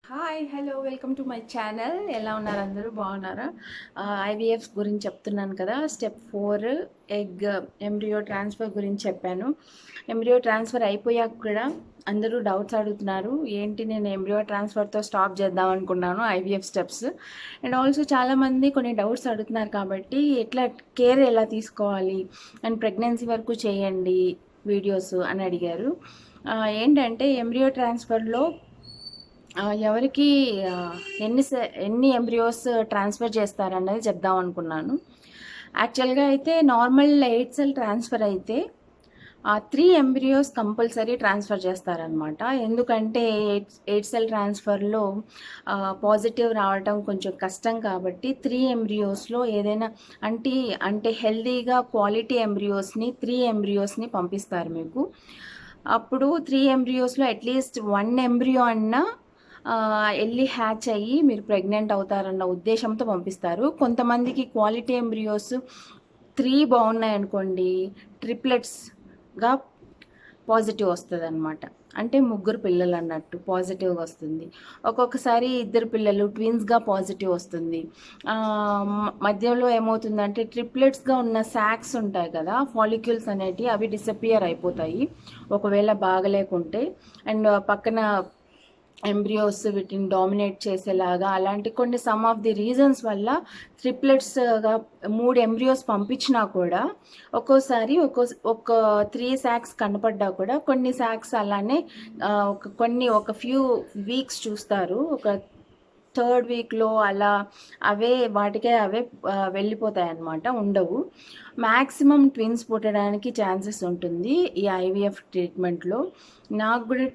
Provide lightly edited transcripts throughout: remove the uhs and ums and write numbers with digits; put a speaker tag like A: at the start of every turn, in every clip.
A: Hi hello welcome to my channel. ఎలా ఉన్నారు అందరూ? బాగున్నారా? ఐవీఎఫ్స్ గురించి చెప్తున్నాను కదా. స్టెప్ 4 ఎగ్ ఎంబ్రియో ట్రాన్స్ఫర్ గురించి చెప్పాను. ఎంబ్రియో ట్రాన్స్ఫర్ అయిపోయాక కూడా అందరూ డౌట్స్ అడుగుతున్నారు. ఏంటి, నేను ఎంబ్రియో ట్రాన్స్ఫర్తో స్టాప్ చేద్దాం అనుకున్నాను ఐవీఎఫ్ స్టెప్స్. అండ్ ఆల్సో చాలామంది కొన్ని డౌట్స్ అడుగుతున్నారు కాబట్టి ఎట్లా కేర్ ఎలా తీసుకోవాలి అండ్ ప్రెగ్నెన్సీ వరకు చేయండి వీడియోస్ అని అడిగారు. ఏంటంటే ఎంబ్రియో ట్రాన్స్ఫర్లో ఎవరికి ఎన్ని ఎంబ్రియోస్ ట్రాన్స్ఫర్ చేస్తారన్నది చెప్దాం అనుకున్నాను. యాక్చువల్గా అయితే నార్మల్ 8 సెల్ ట్రాన్స్ఫర్ అయితే 3 ఎంబ్రియోస్ కంపల్సరీ ట్రాన్స్ఫర్ చేస్తారనమాట. ఎందుకంటే 8 సెల్ ట్రాన్స్ఫర్లో పాజిటివ్ రావడం కొంచెం కష్టం కాబట్టి 3 ఎంబ్రియోస్లో ఏదైనా అంటే హెల్దీగా క్వాలిటీ ఎంబ్రియోస్ని 3 ఎంబ్రియోస్ని పంపిస్తారు మీకు. అప్పుడు 3 ఎంబ్రియోస్లో అట్లీస్ట్ 1 ఎంబ్రియో అన్నా వెళ్ళి హ్యాచ్ అయ్యి మీరు ప్రెగ్నెంట్ అవుతారన్న ఉద్దేశంతో పంపిస్తారు. కొంతమందికి క్వాలిటీ ఎంబ్రియోస్ 3 బాగున్నాయి అనుకోండి, ట్రిప్లెట్స్గా పాజిటివ్ వస్తుంది అనమాట. అంటే 3 పిల్లలు అన్నట్టు పాజిటివ్గా వస్తుంది. ఒక్కొక్కసారి 2 పిల్లలు ట్విన్స్గా పాజిటివ్ వస్తుంది. మధ్యలో ఏమవుతుందంటే ట్రిప్లెట్స్గా ఉన్న శాక్స్ ఉంటాయి కదా, ఫాలిక్యూల్స్ అనేటివి అవి డిసపియర్ అయిపోతాయి ఒకవేళ బాగలేకుంటే. అండ్ పక్కన ఎంబ్రియోస్ వీటిని డామినేట్ చేసేలాగా అలాంటి కొన్ని సమ్ ఆఫ్ ది రీజన్స్ వల్ల ట్రిప్లెట్స్గా 3 ఎంబ్రియోస్ పంపించినా కూడా ఒక్కోసారి ఒక 3 శాక్స్ కనపడ్డా కూడా కొన్ని శాక్స్ అలానే ఒక ఫ్యూ వీక్స్ చూస్తారు. ఒక 3rd వీక్లో అలా వాటికే అవే వెళ్ళిపోతాయి అన్నమాట, ఉండవు. మ్యాక్సిమం ట్విన్స్ పుట్టడానికి ఛాన్సెస్ ఉంటుంది ఈ ఐవీఎఫ్ ట్రీట్మెంట్లో. నాకు కూడా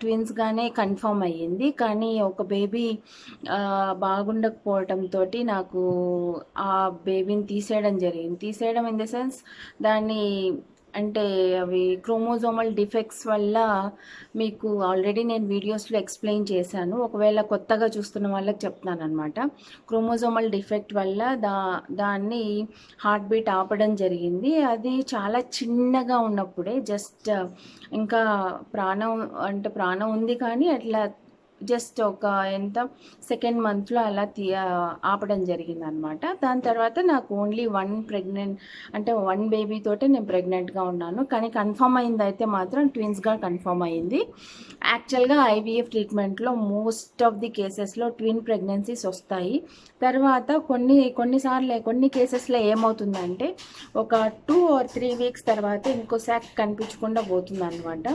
A: ట్విన్స్గానే కన్ఫర్మ్ అయ్యింది. కానీ ఒక బేబీ బాగుండకపోవడంతో నాకు ఆ బేబీని తీసేయడం జరిగింది. తీసేయడం ఇన్ ద సెన్స్ దాన్ని అంటే అవి క్రోమోజోమల్ డిఫెక్ట్స్ వల్ల మీకు ఆల్రెడీ నేను వీడియోస్లో ఎక్స్ప్లెయిన్ చేశాను. ఒకవేళ కొత్తగా చూస్తున్న వాళ్ళకి చెప్తున్నాను అనమాట. క్రోమోజోమల్ డిఫెక్ట్ వల్ల దాన్ని హార్ట్ బీట్ ఆపడం జరిగింది. అది చాలా చిన్నగా ఉన్నప్పుడే జస్ట్ ఇంకా ప్రాణం ఉంది కానీ అట్లా జస్ట్ ఒక సెకండ్ మంత్లో అలా ఆపడం జరిగింది అనమాట. దాని తర్వాత నాకు ఓన్లీ 1 బేబీతోటే నేను ప్రెగ్నెంట్గా ఉన్నాను. కానీ కన్ఫర్మ్ అయింది అయితే మాత్రం ట్విన్స్గా కన్ఫర్మ్ అయింది. యాక్చువల్గా ఐవీఎఫ్ ట్రీట్మెంట్లో మోస్ట్ ఆఫ్ ది కేసెస్లో ట్విన్ ప్రెగ్నెన్సీస్ వస్తాయి. తర్వాత కొన్ని కేసెస్లో ఏమవుతుందంటే ఒక 2 or 3 వీక్స్ తర్వాత ఇంకో శాక్ కనిపించకుండా పోతుంది అనమాట.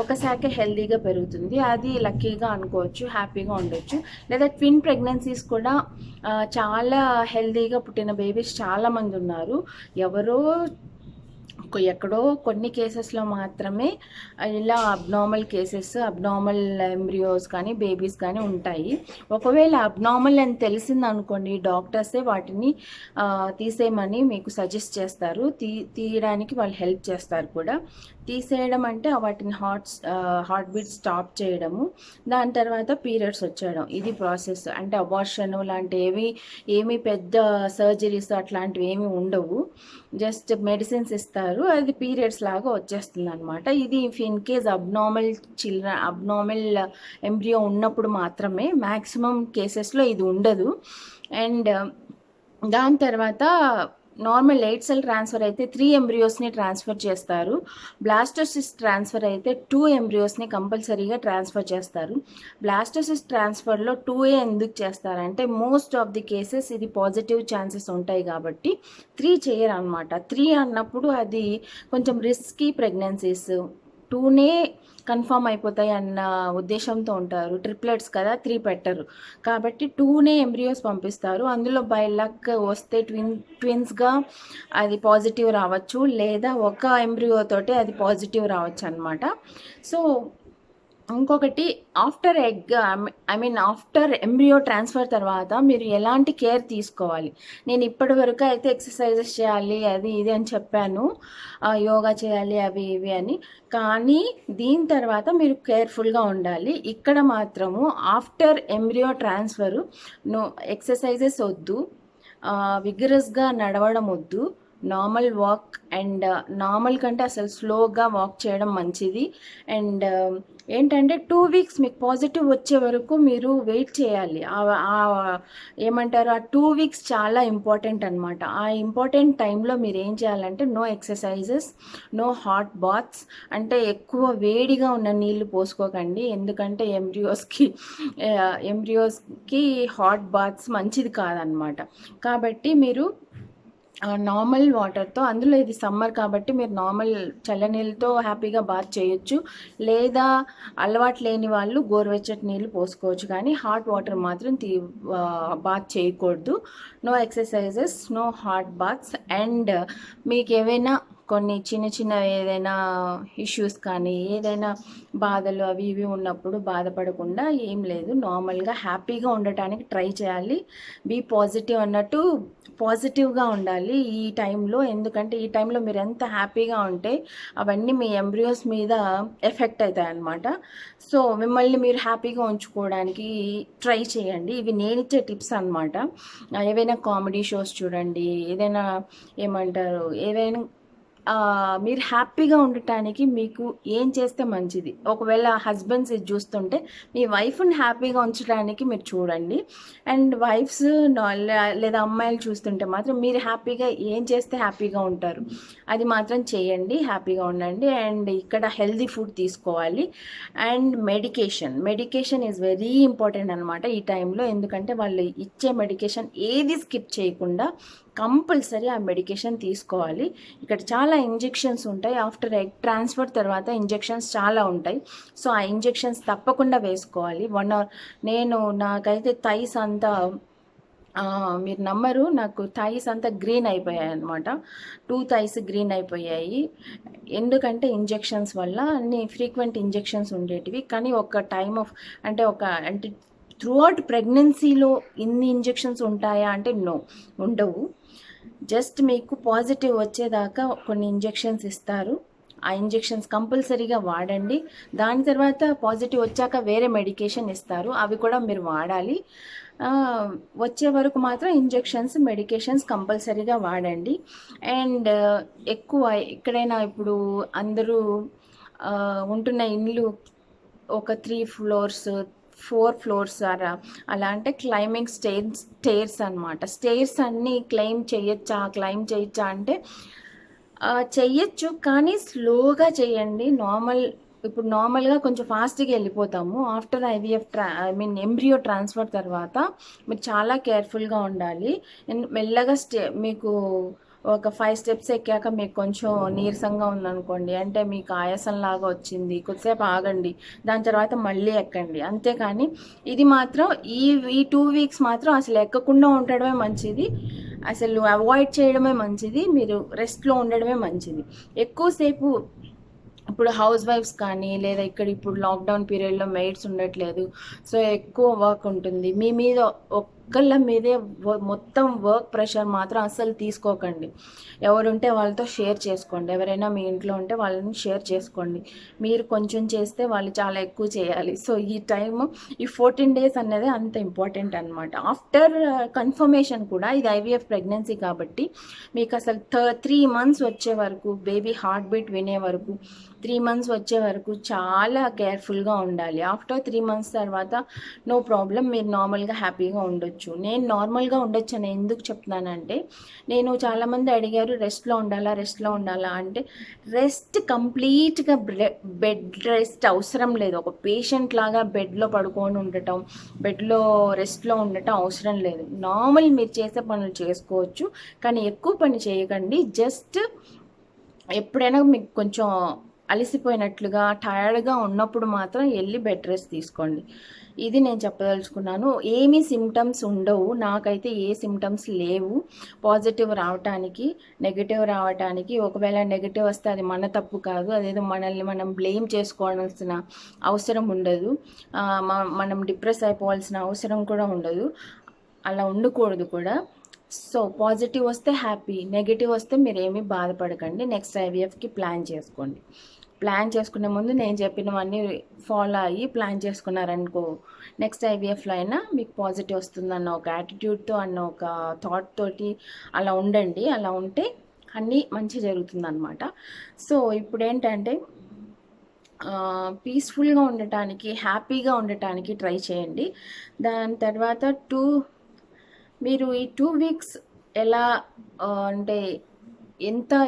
A: ఒక శాకే హెల్దీగా పెరుగుతుంది. అది లక్కీగా అనుకోవచ్చు, హ్యాపీగా ఉండొచ్చు. లేదా ట్విన్ ప్రెగ్నెన్సీస్ కూడా చాలా హెల్దీగా పుట్టిన బేబీస్ చాలామంది ఉన్నారు. ఎక్కడో కొన్ని కేసెస్లో మాత్రమే ఇలా అబ్నార్మల్ ఎంబ్రియోస్ కానీ బేబీస్ కానీ ఉంటాయి. ఒకవేళ అబ్నార్మల్ అని తెలిసింది అనుకోండి, డాక్టర్సే వాటిని తీసేయమని మీకు సజెస్ట్ చేస్తారు. తీయడానికి వాళ్ళు హెల్ప్ చేస్తారు కూడా. తీసేయడం అంటే వాటిని హార్ట్ బీట్ స్టాప్ చేయడము, దాని తర్వాత పీరియడ్స్ వచ్చేయడం, ఇది ప్రాసెస్. అంటే అబార్షన్ లాంటివి ఏమీ పెద్ద సర్జరీస్ అట్లాంటివి ఏమీ ఉండవు. జస్ట్ మెడిసిన్స్ ఇస్తారు, అది పీరియడ్స్ లాగా వచ్చేస్తుంది అనమాట. ఇది ఇన్ కేస్ అబ్నార్మల్ ఎంబ్రియో ఉన్నప్పుడు మాత్రమే. మ్యాక్సిమం కేసెస్లో ఇది ఉండదు. అండ్ దాని తర్వాత నార్మల్ 8 సెల్ ట్రాన్స్ఫర్ అయితే 3 ఎంబ్రియోస్ని ట్రాన్స్ఫర్ చేస్తారు. బ్లాస్టోసిస్ట్ ట్రాన్స్ఫర్ అయితే 2 ఎంబ్రియోస్ని కంపల్సరీగా ట్రాన్స్ఫర్ చేస్తారు. బ్లాస్టోసిస్ట్ ట్రాన్స్ఫర్లో 2A ఎందుకు చేస్తారంటే మోస్ట్ ఆఫ్ ది కేసెస్ ఇది పాజిటివ్ ఛాన్సెస్ ఉంటాయి కాబట్టి 3 చేయరు అనమాట. 3 అన్నప్పుడు అది కొంచెం రిస్కీ ప్రెగ్నెన్సీస్. 2నే కన్ఫర్మ్ అయిపోతాయి అన్న ఉద్దేశంతో ఉంటారు. ట్రిప్లెట్స్ కదా, 3 పెట్టరు కాబట్టి 2నే ఎంబ్రియోస్ పంపిస్తారు. అందులో బై లక్ వస్తే ట్విన్స్గా అది పాజిటివ్ రావచ్చు, లేదా ఒక ఎంబ్రియోతోటి అది పాజిటివ్ రావచ్చు అనమాట. సో ఇంకొకటి, ఆఫ్టర్ ఎంబ్రియో ట్రాన్స్ఫర్ తర్వాత మీరు ఎలాంటి కేర్ తీసుకోవాలి. నేను ఇప్పటి వరకు అయితే ఎక్సర్సైజెస్ చేయాలి అది ఇది అని చెప్పాను, యోగా చేయాలి అవి ఇవి అని. కానీ దీని తర్వాత మీరు కేర్ఫుల్గా ఉండాలి. ఇక్కడ మాత్రము ఆఫ్టర్ ఎంబ్రియో ట్రాన్స్ఫరు ఎక్సర్సైజెస్ వద్దు, విగరస్గా నడవడం వద్దు, నార్మల్ వాక్ అండ్ నార్మల్ కంటే అసలు స్లోగా వాక్ చేయడం మంచిది. అండ్ ఏంటంటే 2 వీక్స్ మీకు పాజిటివ్ వచ్చే వరకు మీరు వెయిట్ చేయాలి. ఏమంటారు, ఆ 2 వీక్స్ చాలా ఇంపార్టెంట్ అనమాట. ఆ ఇంపార్టెంట్ టైంలో మీరు ఏం చేయాలంటే no exercises, no hot baths. అంటే ఎక్కువ వేడిగా ఉన్న నీళ్లు పోసుకోకండి, ఎందుకంటే ఎంబ్రియోస్కి హాట్ బాత్స్ మంచిది కాదనమాట. కాబట్టి మీరు నార్మల్ వాటర్తో, అందులో ఇది సమ్మర్ కాబట్టి మీరు నార్మల్ చల్లనీళ్ళతో హ్యాపీగా బాత్ చేయొచ్చు. లేదా అలవాటు లేని వాళ్ళు గోరువెచ్చటి నీళ్ళు పోసుకోవచ్చు, కానీ హాట్ వాటర్ మాత్రం బాత్ చేయకూడదు. No exercises, no hot baths. And మీకు ఏవైనా కొన్ని చిన్న చిన్న ఏదైనా ఇష్యూస్ కానీ ఏదైనా బాధలు అవి ఇవి ఉన్నప్పుడు బాధపడకుండా ఏం లేదు, నార్మల్గా హ్యాపీగా ఉండటానికి ట్రై చేయాలి. బీ పాజిటివ్ అన్నట్టు పాజిటివ్గా ఉండాలి ఈ టైంలో. ఎందుకంటే ఈ టైంలో మీరు ఎంత హ్యాపీగా ఉంటే అవన్నీ మీ ఎంబ్రియోస్ మీద ఎఫెక్ట్ అవుతాయి అన్నమాట. సో మిమ్మల్ని మీరు హ్యాపీగా ఉంచుకోవడానికి ట్రై చేయండి. ఇవి నేను ఇచ్చే టిప్స్ అనమాట. ఏవైనా కామెడీ షోస్ చూడండి, ఏదైనా ఏమంటారు, ఏదైనా మీరు హ్యాపీగా ఉండటానికి మీకు ఏం చేస్తే మంచిది. ఒకవేళ హస్బెండ్స్ ఇది చూస్తుంటే మీ వైఫ్ని హ్యాపీగా ఉంచడానికి మీరు చూడండి. అండ్ వైఫ్స్ లేదా అమ్మాయిలు చూస్తుంటే మాత్రం మీరు హ్యాపీగా ఏం చేస్తే హ్యాపీగా ఉంటారు అది మాత్రం చేయండి, హ్యాపీగా ఉండండి. అండ్ ఇక్కడ హెల్దీ ఫుడ్ తీసుకోవాలి. And medication is very important అనమాట ఈ టైంలో. ఎందుకంటే వాళ్ళు ఇచ్చే మెడికేషన్ ఏది స్కిప్ చేయకుండా కంపల్సరీ ఆ మెడికేషన్ తీసుకోవాలి. ఇక్కడ చాలా ఇంజెక్షన్స్ ఉంటాయి. ఆఫ్టర్ ఎగ్ ట్రాన్స్ఫర్ తర్వాత ఇంజెక్షన్స్ చాలా ఉంటాయి. సో ఆ ఇంజెక్షన్స్ తప్పకుండా వేసుకోవాలి. 1 hour నాకైతే థైస్ అంతా మీరు నమ్మరు, నాకు థైస్ అంతా గ్రీన్ అయిపోయాయి అనమాట. 2 థైస్ గ్రీన్ అయిపోయాయి. ఎందుకంటే ఇంజెక్షన్స్ వల్ల అన్ని ఫ్రీక్వెంట్ ఇంజెక్షన్స్ ఉండేటివి. కానీ ఒక టైమ్ ఆఫ్ అంటే త్రూఅవుట్ ప్రెగ్నెన్సీలో ఇన్ని ఇంజెక్షన్స్ ఉంటాయా అంటే నో, ఉండవు. జస్ట్ మీకు పాజిటివ్ వచ్చేదాకా కొన్ని ఇంజెక్షన్స్ ఇస్తారు. ఆ ఇంజెక్షన్స్ కంపల్సరీగా వాడండి. దాని తర్వాత పాజిటివ్ వచ్చాక వేరే మెడికేషన్ ఇస్తారు, అవి కూడా మీరు వాడాలి. వచ్చే వరకు మాత్రం ఇంజెక్షన్స్, మెడికేషన్స్ కంపల్సరీగా వాడండి. అండ్ ఎక్కువ ఎక్కడైనా ఇప్పుడు అందరూ ఉంటున్న ఇండ్లు ఒక 3 floors 4 floors అలా అంటే క్లైంబింగ్ స్టేర్స్ అనమాట. స్టేర్స్ అన్నీ క్లైమ్ చేయొచ్చా అంటే చెయ్యొచ్చు, కానీ స్లోగా చేయండి. ఇప్పుడు నార్మల్గా కొంచెం ఫాస్ట్గా వెళ్ళిపోతాము. ఆఫ్టర్ ఎంబ్రియో ట్రాన్స్ఫర్ తర్వాత మీరు చాలా కేర్ఫుల్గా ఉండాలి. మెల్లగా మీకు ఒక 5 steps ఎక్కాక మీకు కొంచెం నీరసంగా ఉందనుకోండి, అంటే మీకు ఆయాసంలాగా వచ్చింది, కొద్దిసేపు ఆగండి, దాని తర్వాత మళ్ళీ ఎక్కండి. అంతేకాని ఇది మాత్రం ఈ 2 weeks మాత్రం అసలు ఎక్కకుండా ఉండడమే మంచిది, అసలు అవాయిడ్ చేయడమే మంచిది, మీరు రెస్ట్లో ఉండడమే మంచిది. ఎక్కువసేపు ఇప్పుడు హౌస్ వైఫ్స్ కానీ, లేదా ఇప్పుడు లాక్డౌన్ పీరియడ్లో మెయిడ్స్ ఉండట్లేదు, సో ఎక్కువ వర్క్ ఉంటుంది మీ మీద. ఒక్కళ్ళ మీదే మొత్తం వర్క్ ప్రెషర్ మాత్రం అస్సలు తీసుకోకండి. ఎవరుంటే వాళ్ళతో షేర్ చేసుకోండి. ఎవరైనా మీ ఇంట్లో ఉంటే వాళ్ళని షేర్ చేసుకోండి. మీరు కొంచెం చేస్తే వాళ్ళు చాలా ఎక్కువ చేయాలి. సో ఈ టైము, ఈ 14 days అనేది అంత ఇంపార్టెంట్ అనమాట. ఆఫ్టర్ కన్ఫర్మేషన్ కూడా ఇది IVF ప్రెగ్నెన్సీ కాబట్టి మీకు అసలు 3 months వచ్చే వరకు, బేబీ హార్ట్ బీట్ వినే వరకు, 3 months వచ్చే వరకు చాలా కేర్ఫుల్గా ఉండాలి. ఆఫ్టర్ 3 months తర్వాత నో ప్రాబ్లం, మీరు నార్మల్గా హ్యాపీగా ఉండొచ్చు. నేను నార్మల్గా ఉండొచ్చు అని ఎందుకు చెప్తున్నానంటే, నేను చాలామంది అడిగారు రెస్ట్లో ఉండాలా అంటే, రెస్ట్ కంప్లీట్గా బెడ్ రెస్ట్ అవసరం లేదు. ఒక పేషెంట్ లాగా బెడ్లో పడుకొని ఉండటం, బెడ్లో రెస్ట్లో ఉండటం అవసరం లేదు. నార్మల్ మీరు చేసే పనులు చేసుకోవచ్చు, కానీ ఎక్కువ పని చేయకండి. జస్ట్ ఎప్పుడైనా మీకు కొంచెం అలసిపోయినట్లుగా, టయర్డ్గా ఉన్నప్పుడు మాత్రం వెళ్ళి బెడ్ రెస్ట్ తీసుకోండి. ఇది నేను చెప్పదలుచుకున్నాను. ఏమీ సిమ్టమ్స్ ఉండవు, నాకైతే ఏ సిమ్టమ్స్ లేవు పాజిటివ్ రావటానికి, నెగిటివ్ రావటానికి. ఒకవేళ నెగిటివ్ వస్తే అది మన తప్పు కాదు, అదేదో మనల్ని మనం బ్లేమ్ చేసుకోవాల్సిన అవసరం ఉండదు, మనం డిప్రెస్ అయిపోవాల్సిన అవసరం కూడా ఉండదు, అలా ఉండకూడదు కూడా. సో పాజిటివ్ వస్తే హ్యాపీ, నెగిటివ్ వస్తే మీరు ఏమీ బాధపడకండి. నెక్స్ట్ IVFకి ప్లాన్ చేసుకోండి. ప్లాన్ చేసుకునే ముందు నేను చెప్పినవన్నీ ఫాలో అయ్యి ప్లాన్ చేసుకున్నారనుకో, నెక్స్ట్ IVFలో అయినా మీకు పాజిటివ్ వస్తుందన్న ఒక యాటిట్యూడ్తో, అన్న ఒక థాట్ తోటి అలా ఉండండి. అలా ఉంటే అన్నీ మంచి జరుగుతుందన్నమాట. సో ఇప్పుడేంటంటే పీస్ఫుల్గా ఉండటానికి, హ్యాపీగా ఉండటానికి ట్రై చేయండి. దాని తర్వాత మీరు ఈ 2 వీక్స్ ఎలా అంటే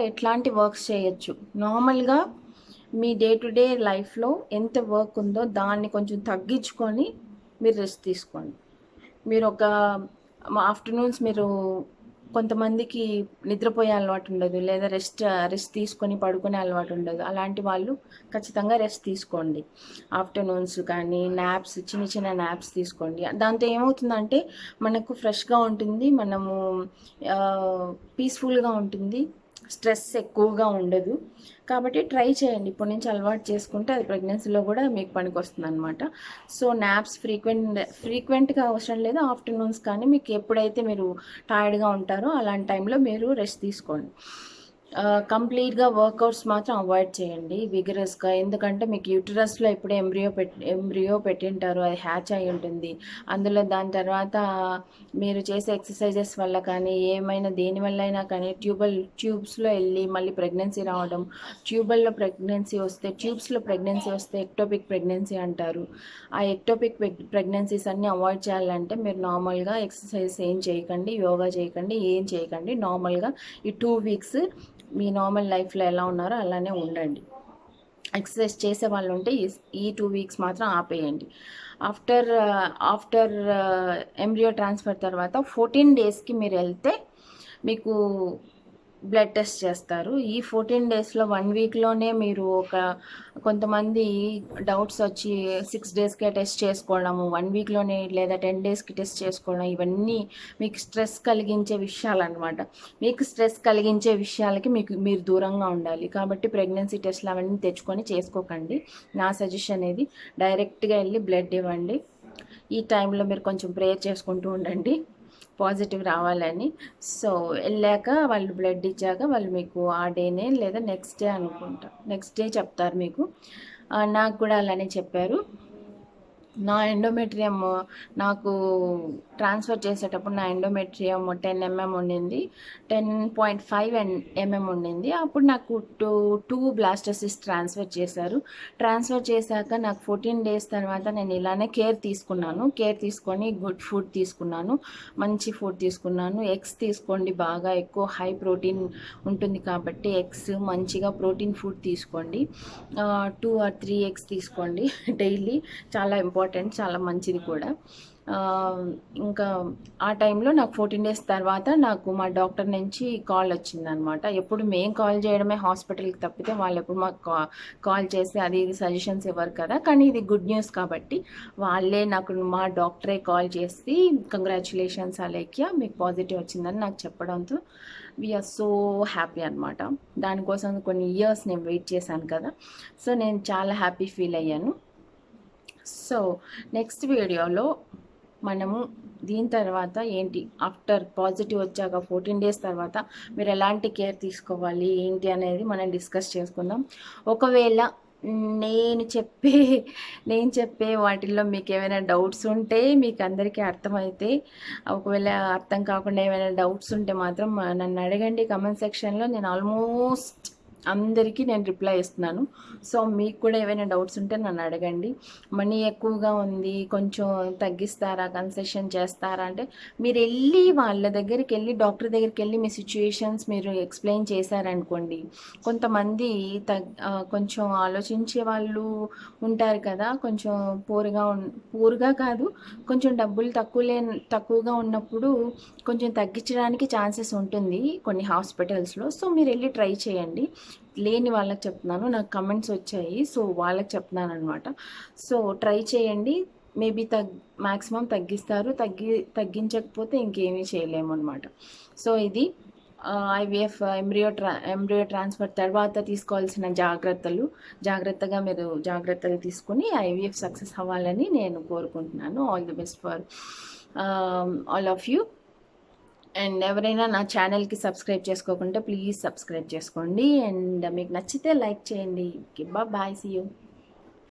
A: ఎట్లాంటి వర్క్స్ చేయొచ్చు. నార్మల్గా మీ డే టు డే లైఫ్లో ఎంత వర్క్ ఉందో దాన్ని కొంచెం తగ్గించుకొని మీరు రెస్ట్ తీసుకోండి. మీరు ఒక ఆఫ్టర్నూన్స్ మీరు కొంతమందికి నిద్రపోయే అలవాటు ఉండదు, లేదా రెస్ట్ తీసుకొని పడుకునే అలవాటు ఉండదు. అలాంటి వాళ్ళు ఖచ్చితంగా రెస్ట్ తీసుకోండి. ఆఫ్టర్నూన్స్ కానీ నాప్స్, చిన్న చిన్న నాప్స్ తీసుకోండి. దాంతో ఏమవుతుందంటే మనకు ఫ్రెష్గా ఉంటుంది, మనము పీస్ఫుల్గా ఉంటుంది, స్ట్రెస్ ఎక్కువగా ఉండదు. కాబట్టి ట్రై చేయండి. ఇప్పటి నుంచి అలవాటు చేసుకుంటే అది ప్రెగ్నెన్సీలో కూడా మీకు పనికి వస్తుంది అనమాట. సో నాప్స్ ఫ్రీక్వెంట్గా అవసరం లేదు. ఆఫ్టర్నూన్స్ కానీ మీకు ఎప్పుడైతే మీరు టైర్డ్గా ఉంటారో అలాంటి టైంలో మీరు రెస్ట్ తీసుకోండి. కంప్లీట్గా వర్కౌట్స్ మాత్రం అవాయిడ్ చేయండి విగరస్గా. ఎందుకంటే మీకు యూటరస్లో ఇప్పుడే ఎంబ్రియో పెట్టింటారు, అది హ్యాచ్ అయి ఉంటుంది. అందులో దాని తర్వాత మీరు చేసే ఎక్సర్సైజెస్ వల్ల కానీ ఏమైనా దేనివల్ల అయినా కానీ ట్యూబ్స్లో వెళ్ళి మళ్ళీ ప్రెగ్నెన్సీ రావడం, ట్యూబ్స్లో ప్రెగ్నెన్సీ వస్తే ఎక్టోపిక్ ప్రెగ్నెన్సీ అంటారు. ఆ ఎక్టోపిక్ ప్రెగ్నెన్సీస్ అన్నీ అవాయిడ్ చేయాలంటే మీరు నార్మల్గా ఎక్సర్సైజ్ ఏం చేయకండి, యోగా చేయకండి, ఏం చేయకండి. నార్మల్గా ఈ 2 వీక్స్ మీ నార్మల్ లైఫ్లో ఎలా ఉన్నారో అలానే ఉండండి. ఎక్సర్సైజ్ చేసే వాళ్ళు ఉంటే ఈ 2 వీక్స్ మాత్రం ఆపేయండి. ఆఫ్టర్ ఎంబ్రియో ట్రాన్స్ఫర్ తర్వాత 14 డేస్కి మీరు వెళ్తే మీకు బ్లడ్ టెస్ట్ చేస్తారు. ఈ 14 డేస్లో 1 వీక్లోనే మీరు కొంతమంది డౌట్స్ వచ్చి 6 డేస్కే టెస్ట్ చేసుకోవడము, 1 వీక్లోనే లేదా 10 డేస్కి టెస్ట్ చేసుకోవడం, ఇవన్నీ మీకు స్ట్రెస్ కలిగించే విషయాలు అనమాట. మీకు స్ట్రెస్ కలిగించే విషయాలకి మీరు దూరంగా ఉండాలి. కాబట్టి ప్రెగ్నెన్సీ టెస్ట్లు అవన్నీ తెచ్చుకొని చేసుకోకండి. నా సజెషన్ ఇది. డైరెక్ట్గా వెళ్ళి బ్లడ్ ఇవ్వండి. ఈ టైంలో మీరు కొంచెం ప్రేయర్ చేసుకుంటూ ఉండండి పాజిటివ్ రావాలని. సో వెళ్ళాక వాళ్ళు బ్లడ్ ఇచ్చాక వాళ్ళు మీకు ఆ డేనే లేదా నెక్స్ట్ డే చెప్తారు మీకు. నాకు కూడా అలానే చెప్పారు. నా ఎండోమెట్రియం నాకు ట్రాన్స్ఫర్ చేసేటప్పుడు నా ఎండోమెట్రియం 10 mm ఉండింది, 10.5 mm ఉండింది. అప్పుడు నాకు టూ బ్లాస్టోసిస్ ట్రాన్స్ఫర్ చేశారు. ట్రాన్స్ఫర్ చేశాక నాకు 14 డేస్ తర్వాత నేను ఇలానే కేర్ తీసుకొని గుడ్ ఫుడ్ తీసుకున్నాను, మంచి ఫుడ్ తీసుకున్నాను. ఎగ్స్ తీసుకోండి, బాగా ఎక్కువ హై ప్రోటీన్ ఉంటుంది కాబట్టి ఎగ్స్ మంచిగా ప్రోటీన్ ఫుడ్ తీసుకోండి. 2 or 3 eggs తీసుకోండి డైలీ. చాలా ఇంపార్టెంట్, చాలా మంచిది కూడా. ఇంకా ఆ టైంలో నాకు 14 డేస్ తర్వాత నాకు మా డాక్టర్ నుంచి కాల్ వచ్చిందనమాట. ఎప్పుడు మేము కాల్ చేయడమే హాస్పిటల్కి తప్పితే వాళ్ళు ఎప్పుడు మాకు కాల్ చేసి అది ఇది సజెషన్స్ ఇవ్వరు కదా. కానీ ఇది గుడ్ న్యూస్ కాబట్టి మా డాక్టరే కాల్ చేసి కంగ్రాచులేషన్స్ అలేఖ్య, మీకు పాజిటివ్ వచ్చిందని నాకు చెప్పడంతో వీఆర్ సో హ్యాపీ అనమాట. దానికోసం కొన్ని ఇయర్స్ నేను వెయిట్ చేశాను కదా. సో నేను చాలా హ్యాపీ ఫీల్ అయ్యాను. సో నెక్స్ట్ వీడియోలో మనము దీని తర్వాత ఏంటి, ఆఫ్టర్ పాజిటివ్ వచ్చాక 14 డేస్ తర్వాత మీరు ఎలాంటి కేర్ తీసుకోవాలి ఏంటి అనేది మనం డిస్కస్ చేసుకుందాం. ఒకవేళ నేను చెప్పే వాటిల్లో మీకు ఏమైనా డౌట్స్ ఉంటే, మీకు అందరికీ అర్థమైతే, ఒకవేళ అర్థం కాకుండా ఏమైనా డౌట్స్ ఉంటే మాత్రం నన్ను అడగండి కమెంట్ సెక్షన్లో. నేను ఆల్మోస్ట్ అందరికీ నేను రిప్లై ఇస్తున్నాను. సో మీకు కూడా ఏమైనా డౌట్స్ ఉంటే నన్ను అడగండి. మనీ ఎక్కువగా ఉంది, కొంచెం తగ్గిస్తారా, కన్సెషన్ చేస్తారా అంటే మీరు వాళ్ళ దగ్గరికి వెళ్ళి డాక్టర్ దగ్గరికి వెళ్ళి మీ సిచ్యుయేషన్స్ మీరు ఎక్స్ప్లెయిన్ చేశారనుకోండి, కొంతమంది కొంచెం ఆలోచించే వాళ్ళు ఉంటారు కదా. కొంచెం పూర్గా కాదు, కొంచెం డబ్బులు తక్కువగా ఉన్నప్పుడు కొంచెం తగ్గించడానికి ఛాన్సెస్ ఉంటుంది కొన్ని హాస్పిటల్స్లో. సో మీరు వెళ్ళి ట్రై చేయండి. లేని వాళ్ళకి చెప్తున్నాను, నాకు కమెంట్స్ వచ్చాయి, సో వాళ్ళకి చెప్తున్నాను అనమాట. సో ట్రై చేయండి, మేబీ మ్యాక్సిమం తగ్గిస్తారు, తగ్గించకపోతే ఇంకేమీ చేయలేము అనమాట. సో ఇది ఐవీఎఫ్ ఎంబ్రియో ట్రాన్స్ఫర్ తర్వాత తీసుకోవాల్సిన జాగ్రత్తగా మీరు జాగ్రత్తలు తీసుకుని ఐవీఎఫ్ సక్సెస్ అవ్వాలని నేను కోరుకుంటున్నాను. All the best for all of you. And ఎవరైనా నా ఛానల్కి సబ్స్క్రైబ్ చేసుకోకుంటే ప్లీజ్ సబ్స్క్రైబ్ చేసుకోండి. అండ్ మీకు నచ్చితే లైక్ చేయండి. Bye, see you.